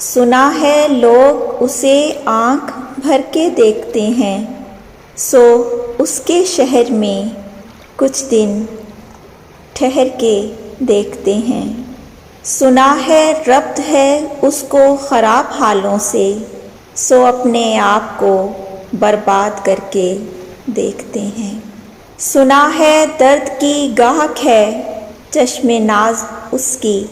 سنا ہے لوگ اسے آنکھ بھر کے دیکھتے ہیں، سو اس کے شہر میں کچھ دن ٹھہر کے دیکھتے ہیں۔ سنا ہے ربط ہے اس کو خراب حالوں سے، سو اپنے آپ کو برباد کر کے دیکھتے ہیں۔ سنا ہے درد کی گاہک ہے چشم ناز اس کی،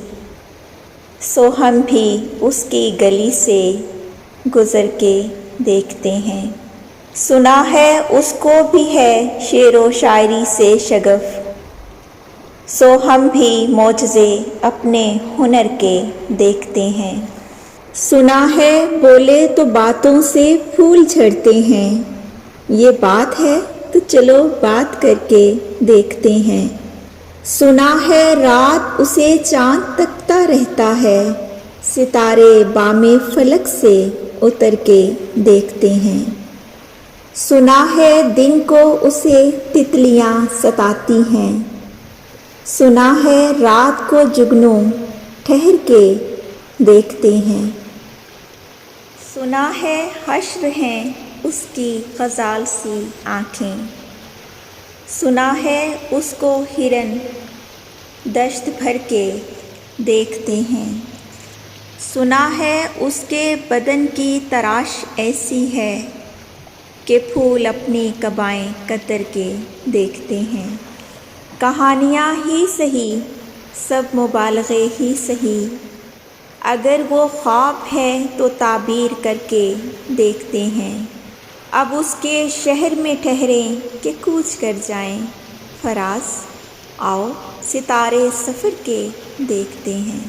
سو ہم بھی اس کی گلی سے گزر کے دیکھتے ہیں۔ سنا ہے اس کو بھی ہے شعر و شاعری سے شغف، سو ہم بھی معجزے اپنے ہنر کے دیکھتے ہیں۔ سنا ہے بولے تو باتوں سے پھول جھڑتے ہیں، یہ بات ہے تو چلو بات کر کے دیکھتے ہیں۔ سنا ہے رات اسے چاند تکتا رہتا ہے، ستارے بام فلک سے اتر کے دیکھتے ہیں۔ سنا ہے دن کو اسے تتلیاں ستاتی ہیں، سنا ہے رات کو جگنو ٹھہر کے دیکھتے ہیں۔ سنا ہے حشر ہیں اس کی غزال سی آنکھیں، سنا ہے اس کو ہرن دشت بھر کے دیکھتے ہیں۔ سنا ہے اس کے بدن کی تراش ایسی ہے کہ پھول اپنی قبائیں کتر کے دیکھتے ہیں۔ کہانیاں ہی سہی سب مبالغے ہی سہی، اگر وہ خواب ہے تو تعبیر کر کے دیکھتے ہیں۔ اب اس کے شہر میں ٹھہریں کہ کوچ کر جائیں فراز، آؤ ستارے سفر کے دیکھتے ہیں۔